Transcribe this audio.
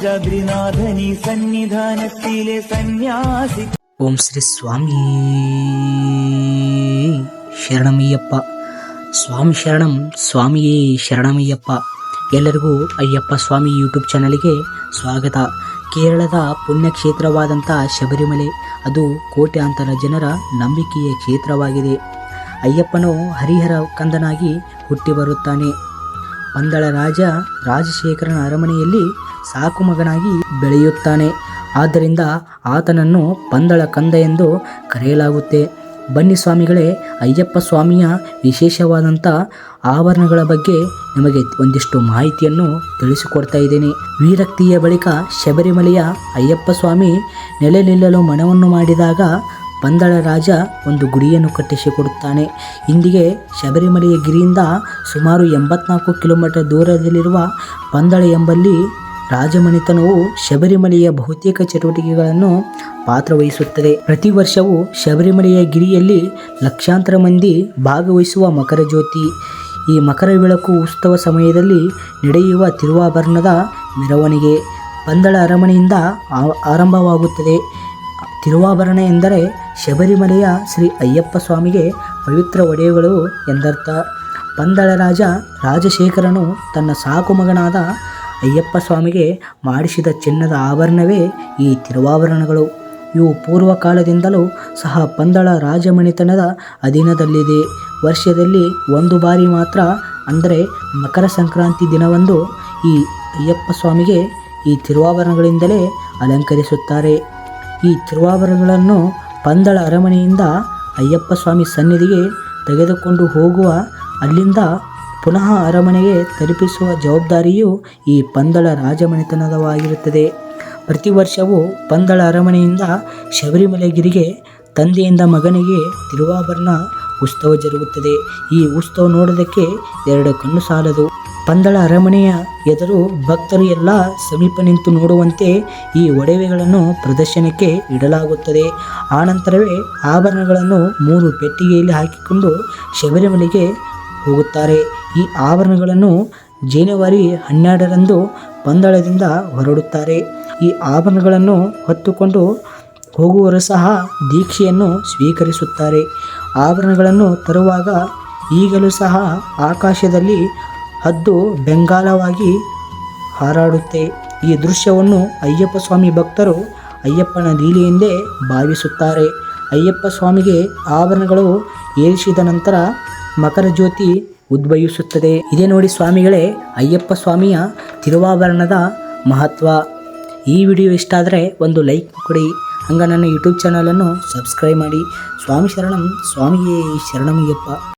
പഞ്ചാദ്രിനാഥനി സന്നിധാനത്തിലെ സന്യാസി. ಓಂ ಶ್ರೀ ಸ್ವಾಮಿ ಶರಣಮಯ್ಯಪ್ಪ. ಸ್ವಾಮಿ ಶರಣಂ, ಸ್ವಾಮಿಯೇ ಶರಣಮಯ್ಯಪ್ಪ. ಎಲ್ಲರಿಗೂ ಅಯ್ಯಪ್ಪ ಸ್ವಾಮಿ ಯೂಟ್ಯೂಬ್ ಚಾನಲ್ಗೆ ಸ್ವಾಗತ. ಕೇರಳದ ಪುಣ್ಯಕ್ಷೇತ್ರವಾದಂಥ ಶಬರಿಮಲೆ, ಅದು ಕೋಟ್ಯಾಂತರ ಜನರ ನಂಬಿಕೆಯ ಕ್ಷೇತ್ರವಾಗಿದೆ. ಅಯ್ಯಪ್ಪನು ಹರಿಹರ ಕಂದನಾಗಿ ಹುಟ್ಟಿ ಬರುತ್ತಾನೆ. ಪಂದಳ ರಾಜ ರಾಜಶೇಖರನ ಅರಮನೆಯಲ್ಲಿ ಸಾಕು ಮಗನಾಗಿ ಬೆಳೆಯುತ್ತಾನೆ. ಆದ್ದರಿಂದ ಆತನನ್ನು ಪಂದಳ ಕಂದ ಎಂದು ಕರೆಯಲಾಗುತ್ತೆ. ಬನ್ನಿ ಸ್ವಾಮಿಗಳೇ, ಅಯ್ಯಪ್ಪ ಸ್ವಾಮಿಯ ವಿಶೇಷವಾದಂಥ ಆಭರಣಗಳ ಬಗ್ಗೆ ನಿಮಗೆ ಒಂದಿಷ್ಟು ಮಾಹಿತಿಯನ್ನು ತಿಳಿಸಿಕೊಡ್ತಾ ಇದ್ದೇನೆ. ವಿರಕ್ತಿಯ ಬಳಿಕ ಶಬರಿಮಲೆಯ ಅಯ್ಯಪ್ಪ ಸ್ವಾಮಿ ನೆಲೆ ನಿಲ್ಲಲು ಮನವನ್ನು ಮಾಡಿದಾಗ ಪಂದಳ ರಾಜ ಒಂದು ಗುಡಿಯನ್ನು ಕಟ್ಟಿಸಿಕೊಡುತ್ತಾನೆ. ಇಂದಿಗೆ ಶಬರಿಮಲೆಯ ಗಿರಿಯಿಂದ ಸುಮಾರು 84 ಕಿಲೋಮೀಟರ್ ದೂರದಲ್ಲಿರುವ ಪಂದಳ ಎಂಬಲ್ಲಿ ರಾಜಮನೆತನವು ಶಬರಿಮಲೆಯ ಬಹುತೇಕ ಚಟುವಟಿಕೆಗಳನ್ನು ಪಾತ್ರವಹಿಸುತ್ತದೆ. ಪ್ರತಿ ವರ್ಷವೂ ಶಬರಿಮಲೆಯ ಗಿರಿಯಲ್ಲಿ ಲಕ್ಷಾಂತರ ಮಂದಿ ಭಾಗವಹಿಸುವ ಮಕರ ಜ್ಯೋತಿ, ಈ ಮಕರ ಬೆಳಕು ಉತ್ಸವ ಸಮಯದಲ್ಲಿ ನಡೆಯುವ ತಿರುವಾಭರಣದ ಮೆರವಣಿಗೆ ಪಂದಳ ಅರಮನೆಯಿಂದ ಆರಂಭವಾಗುತ್ತದೆ. ತಿರುವಾಭರಣ ಎಂದರೆ ಶಬರಿಮಲೆಯ ಶ್ರೀ ಅಯ್ಯಪ್ಪ ಸ್ವಾಮಿಗೆ ಪವಿತ್ರ ಒಡೆಯುಗಳು ಎಂದರ್ಥ. ಪಂದಳ ರಾಜ ರಾಜಶೇಖರನು ತನ್ನ ಸಾಕು ಮಗನಾದ ಅಯ್ಯಪ್ಪ ಸ್ವಾಮಿಗೆ ಮಾಡಿಸಿದ ಚಿನ್ನದ ಆಭರಣವೇ ಈ ತಿರುವಾಭರಣಗಳು. ಇವು ಪೂರ್ವ ಕಾಲದಿಂದಲೂ ಸಹ ಪಂದಳ ರಾಜಮನೆತನದ ಅಧೀನದಲ್ಲಿದೆ. ವರ್ಷದಲ್ಲಿ ಒಂದು ಬಾರಿ ಮಾತ್ರ, ಅಂದರೆ ಮಕರ ಸಂಕ್ರಾಂತಿ ದಿನವಂದು ಈ ಅಯ್ಯಪ್ಪ ಸ್ವಾಮಿಗೆ ಈ ತಿರುವಾಭರಣಗಳಿಂದಲೇ ಅಲಂಕರಿಸುತ್ತಾರೆ. ಈ ತಿರುವಾಭರಣಗಳನ್ನು ಪಂದಳ ಅರಮನೆಯಿಂದ ಅಯ್ಯಪ್ಪ ಸ್ವಾಮಿ ಸನ್ನಿಧಿಗೆ ತೆಗೆದುಕೊಂಡು ಹೋಗುವ, ಅಲ್ಲಿಂದ ಪುನಃ ಅರಮನೆಗೆ ತಲುಪಿಸುವ ಜವಾಬ್ದಾರಿಯು ಈ ಪಂದಳ ರಾಜಮನೆತನದವಾಗಿರುತ್ತದೆ. ಪ್ರತಿ ವರ್ಷವೂ ಪಂದಳ ಅರಮನೆಯಿಂದ ಶಬರಿಮಲೆಗಿರಿಗೆ ತಂದೆಯಿಂದ ಮಗನಿಗೆ ತಿರುವಾಭರಣ ಉತ್ಸವ ಜರುಗುತ್ತದೆ. ಈ ಉತ್ಸವ ನೋಡೋದಕ್ಕೆ 2 ಕಣ್ಣು ಸಾಲದು. ಪಂದಳ ಅರಮನೆಯ ಎದುರು ಭಕ್ತರು ಎಲ್ಲ ಸಮೀಪ ನಿಂತು ನೋಡುವಂತೆ ಈ ಒಡವೆಗಳನ್ನು ಪ್ರದರ್ಶನಕ್ಕೆ ಇಡಲಾಗುತ್ತದೆ. ಆನಂತರವೇ ಆಭರಣಗಳನ್ನು 3 ಪೆಟ್ಟಿಗೆಯಲ್ಲಿ ಹಾಕಿಕೊಂಡು ಶಬರಿಮಲೆಗೆ ಹೋಗುತ್ತಾರೆ. ಈ ಆಭರಣಗಳನ್ನು ಜನವರಿ 12ರಂದು ಪಂದಳದಿಂದ ಹೊರಡುತ್ತಾರೆ. ಈ ಆಭರಣಗಳನ್ನು ಹೊತ್ತುಕೊಂಡು ಹೋಗುವವರು ಸಹ ದೀಕ್ಷೆಯನ್ನು ಸ್ವೀಕರಿಸುತ್ತಾರೆ. ಆಭರಣಗಳನ್ನು ತರುವಾಗ ಈಗಲೂ ಸಹ ಆಕಾಶದಲ್ಲಿ ಹದ್ದು ಬೆಂಗಾಲವಾಗಿ ಹಾರಾಡುತ್ತೆ. ಈ ದೃಶ್ಯವನ್ನು ಅಯ್ಯಪ್ಪ ಸ್ವಾಮಿ ಭಕ್ತರು ಅಯ್ಯಪ್ಪನ ಲೀಲೆಯೆಂದೇ ಭಾವಿಸುತ್ತಾರೆ. ಅಯ್ಯಪ್ಪ ಸ್ವಾಮಿಗೆ ಆಭರಣಗಳು ಏರಿಸಿದ ನಂತರ ಮಕರ ಜ್ಯೋತಿ ಉದ್ಭವಿಸುತ್ತದೆ. ಇದೇ ನೋಡಿ ಸ್ವಾಮಿಗಳೇ ಅಯ್ಯಪ್ಪ ಸ್ವಾಮಿಯ ತಿರುವಾಭರಣದ ಮಹತ್ವ. ಈ ವಿಡಿಯೋ ಇಷ್ಟ ಆದರೆ ಒಂದು ಲೈಕ್ ಕೊಡಿ. ಹಂಗೆ ನನ್ನ ಯೂಟ್ಯೂಬ್ ಚಾನಲನ್ನು ಸಬ್ಸ್ಕ್ರೈಬ್ ಮಾಡಿ. ಸ್ವಾಮಿ ಶರಣಂ, ಸ್ವಾಮಿಯೇ ಶರಣಮಯ್ಯಪ್ಪ.